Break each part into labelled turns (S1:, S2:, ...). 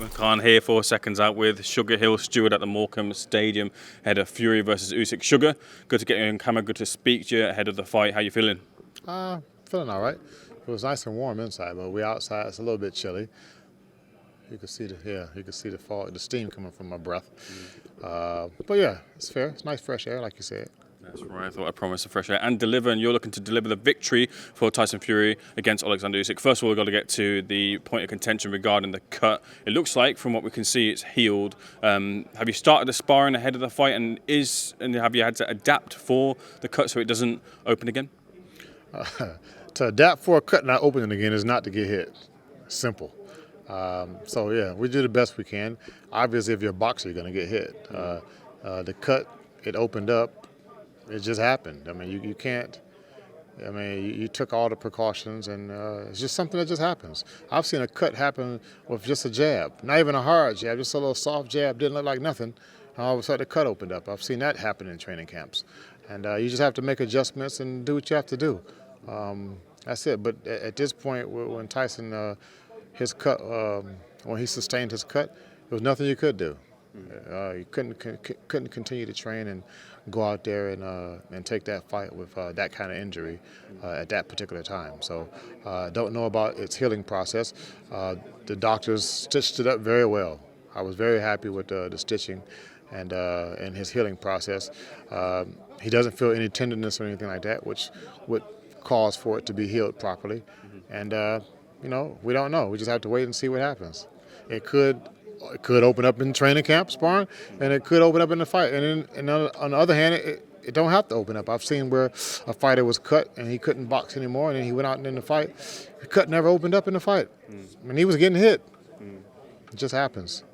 S1: Khan here for Seconds Out with Sugar Hill Steward at the Morecambe Stadium ahead of Fury versus Usyk. Sugar, good to get you on camera, good to speak to you ahead of the fight. How you feeling?
S2: Feeling all right. It was nice and warm inside, but we're outside. It's a little bit chilly. You can see the fall, the steam coming from my breath. But yeah, it's fair. It's nice fresh air, like you said.
S1: That's right. I thought I promised a fresh air and deliver, and you're looking to deliver the victory for Tyson Fury against Oleksablndr Usyk. First of all, we've got to get to the point of contention regarding the cut. It looks like, from what we can see, it's healed. Have you started the sparring ahead of the fight, and have you had to adapt for the cut so it doesn't open again?
S2: To adapt for a cut not opening again is not to get hit. Simple. So yeah, we do the best we can. Obviously, if you're a boxer, you're going to get hit. The cut, it opened up. It just happened. I mean, you can't. I mean, you took all the precautions, and it's just something that just happens. I've seen a cut happen with just a jab, not even a hard jab, just a little soft jab, didn't look like nothing. And all of a sudden, the cut opened up. I've seen that happen in training camps, and you just have to make adjustments and do what you have to do. That's it. But at this point, when Tyson his cut, when he sustained his cut, there was nothing you could do. You couldn't continue to train and go out there and take that fight with that kind of injury at that particular time. So don't know about its healing process. The doctors stitched it up very well. I was very happy with the stitching and his healing process. He doesn't feel any tenderness or anything like that, which would cause for it to be healed properly. And we don't know. We just have to wait and see what happens. It could open up in training camp, sparring, and it could open up in the fight. And on the other hand, it don't have to open up. I've seen where a fighter was cut and he couldn't box anymore, and then he went out and in the fight. The cut never opened up in the fight. I mean, he was getting hit. It just happens.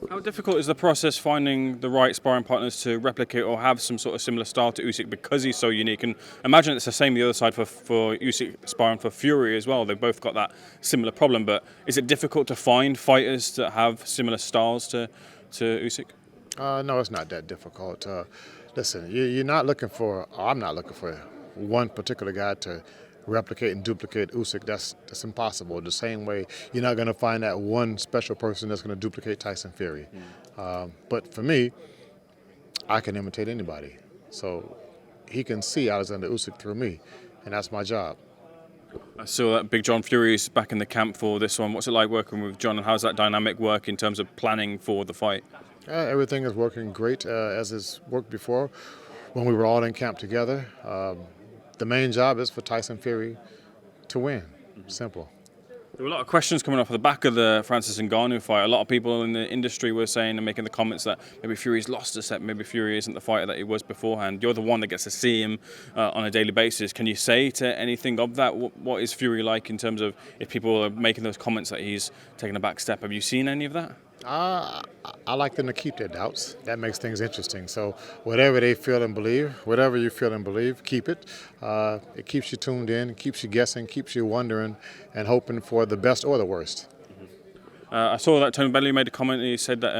S1: How difficult is the process finding the right sparring partners to replicate or have some sort of similar style to Usyk because he's so unique? And imagine it's the same the other side for Usyk sparring for Fury as well. They've both got that similar problem. But is it difficult to find fighters that have similar styles to Usyk?
S2: No, it's not that difficult. Listen, you're not looking for, I'm not looking for one particular guy to replicate and duplicate Usyk. That's impossible. The same way you're not going to find that one special person that's going to duplicate Tyson Fury. But for me, I can imitate anybody. So he can see Oleksablndr Usyk through me, and that's my job.
S1: I saw that Big John Fury's back in the camp for this one. What's it like working with John, and how's that dynamic work in terms of planning for the fight?
S2: Everything is working great as it's worked before when we were all in camp together. The main job is for Tyson Fury to win. Simple.
S1: There were a lot of questions coming off the back of the Francis Ngannou fight. A lot of people in the industry were saying and making the comments that maybe Fury's lost a step, maybe Fury isn't the fighter that he was beforehand. You're the one that gets to see him on a daily basis. Can you say to anything of that? What is Fury like in terms of if people are making those comments that he's taking a back step? Have you seen any of that?
S2: I like them to keep their doubts. That makes things interesting. So whatever they feel and believe, whatever you feel and believe, keep it. It keeps you tuned in, keeps you guessing, keeps you wondering and hoping for the best or the worst.
S1: I saw that Tony Bellew made a comment and he said that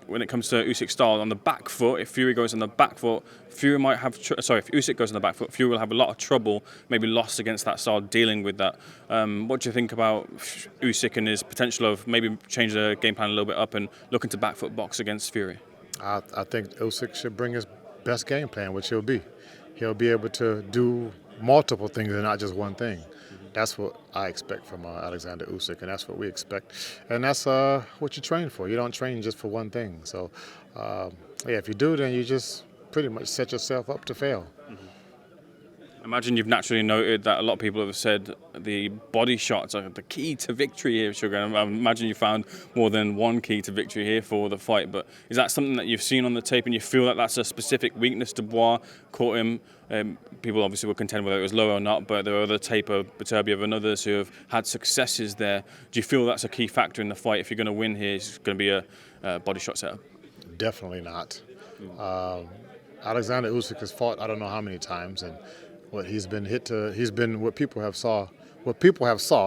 S1: when it comes to Usyk's style, on the back foot, if Fury goes on the back foot, if Usyk goes on the back foot, Fury will have a lot of trouble, maybe lost against that style, dealing with that. What do you think about Usyk and his potential of maybe change the game plan a little bit up and looking to back foot box against Fury?
S2: I think Usyk should bring his best game plan, which he'll be. He'll be able to do multiple things and not just one thing. That's what I expect from Oleksablndr Usyk, and that's what we expect. And that's what you train for. You don't train just for one thing. So, if you do, then you just pretty much set yourself up to fail.
S1: Imagine you've naturally noted that a lot of people have said the body shots are the key to victory here, Sugar. And I imagine you found more than one key to victory here for the fight. But is that something that you've seen on the tape and you feel that that's a specific weakness Dubois caught him? People obviously will contend whether it was low or not, but there are other tape of Beterbiev and others who have had successes there. Do you feel that's a key factor in the fight? If you're going to win here, it's going to be a body shot setup?
S2: Definitely not. Oleksablndr Usyk has fought I don't know how many times, and what he's been what people have saw,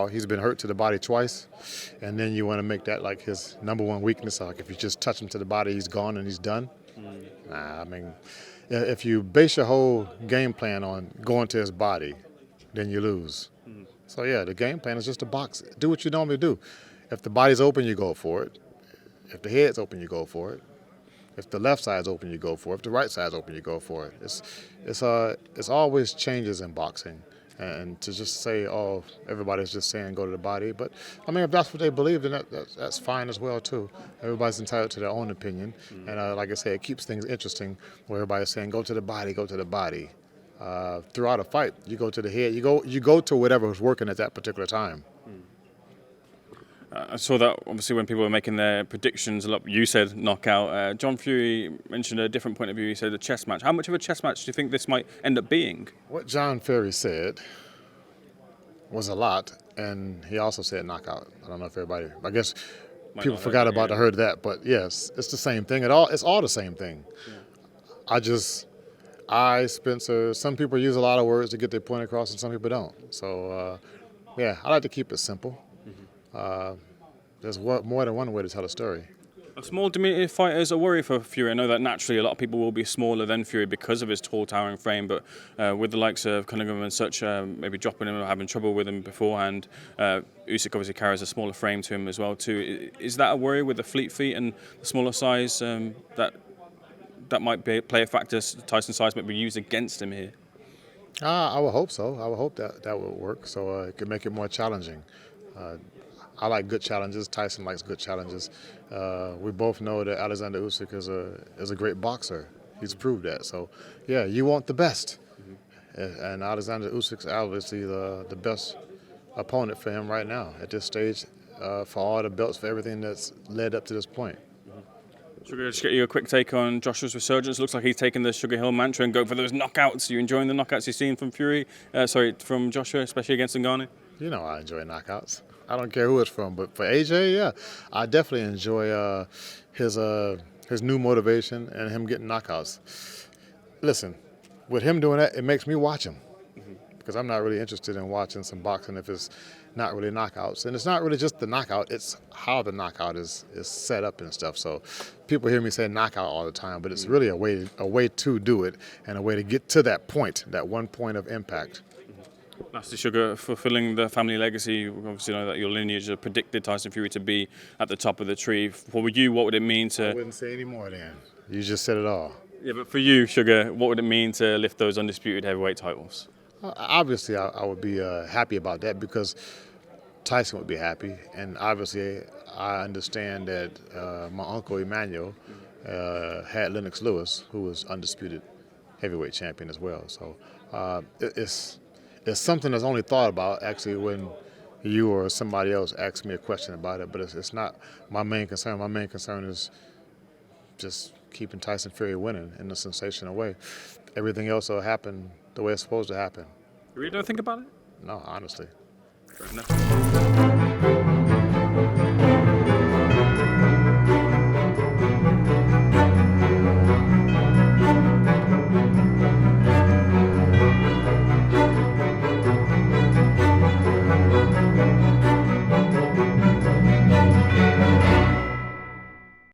S2: he's been hurt to the body twice, and then you want to make that like his number one weakness. Like if you just touch him to the body, he's gone and he's done. Nah, I mean, if you base your whole game plan on going to his body, then you lose. So yeah, the game plan is just to box. Do what you normally do. If the body's open, you go for it. If the head's open, you go for it. If the left side's open, you go for it. If the right side's open, you go for it. It's always changes in boxing. And to just say, oh, everybody's just saying go to the body. But, I mean, if that's what they believe, then that's fine as well, too. Everybody's entitled to their own opinion. And like I said, it keeps things interesting where everybody's saying go to the body, go to the body. Throughout a fight, you go to the head. You go to whatever is working at that particular time.
S1: I saw that obviously when people were making their predictions, a lot. You said knockout. John Fury mentioned a different point of view. He said a chess match. How much of a chess match do you think this might end up being?
S2: What John Fury said was a lot, and he also said knockout. I don't know if everybody. I guess people forgot about to heard that, but yes, it's the same thing. It's all the same thing. Yeah. Spencer. Some people use a lot of words to get their point across, and some people don't. So, yeah, I like to keep it simple. There's more than one way to tell a story.
S1: A small, diminutive fighter is a worry for Fury. I know that naturally a lot of people will be smaller than Fury because of his tall, towering frame, but with the likes of Cunningham and such, maybe dropping him or having trouble with him beforehand, Usyk obviously carries a smaller frame to him as well too. Is that a worry with the fleet feet and the smaller size that might play a factor? Tyson's size might be used against him here.
S2: I would hope so. I would hope that would work, so it could make it more challenging. I like good challenges. Tyson likes good challenges. We both know that Oleksablndr Usyk is a great boxer. He's proved that. So, yeah, you want the best. And Oleksablndr Usyk's obviously the best opponent for him right now at this stage for all the belts, for everything that's led up to this point.
S1: Should we just get you a quick take on Joshua's resurgence? Looks like he's taken the Sugar Hill mantra and going for those knockouts. Are you enjoying the knockouts you've seen from from Joshua, especially against Ngannou?
S2: You know I enjoy knockouts. I don't care who it's from, but for AJ, yeah, I definitely enjoy his new motivation and him getting knockouts. Listen, with him doing that, it makes me watch him because I'm not really interested in watching some boxing if it's not really knockouts. And it's not really just the knockout, it's how the knockout is set up and stuff. So people hear me say knockout all the time, but it's really a way to do it and a way to get to that point, that one point of impact.
S1: Lastly, Sugar, fulfilling the family legacy, we obviously know that your lineage predicted Tyson Fury to be at the top of the tree. For you, what would it mean to...
S2: I wouldn't say any more then. You just said it all.
S1: Yeah, but for you, Sugar, what would it mean to lift those undisputed heavyweight titles?
S2: Obviously, I would be happy about that because Tyson would be happy. And obviously, I understand that my uncle Emmanuel had Lennox Lewis, who was undisputed heavyweight champion as well. So it's something that's only thought about actually when you or somebody else asks me a question about it, but it's not my main concern. My main concern is just keeping Tyson Fury winning in a sensational way. Everything else will happen the way it's supposed to happen.
S1: You really don't think about it?
S2: No, honestly.
S1: Fair enough.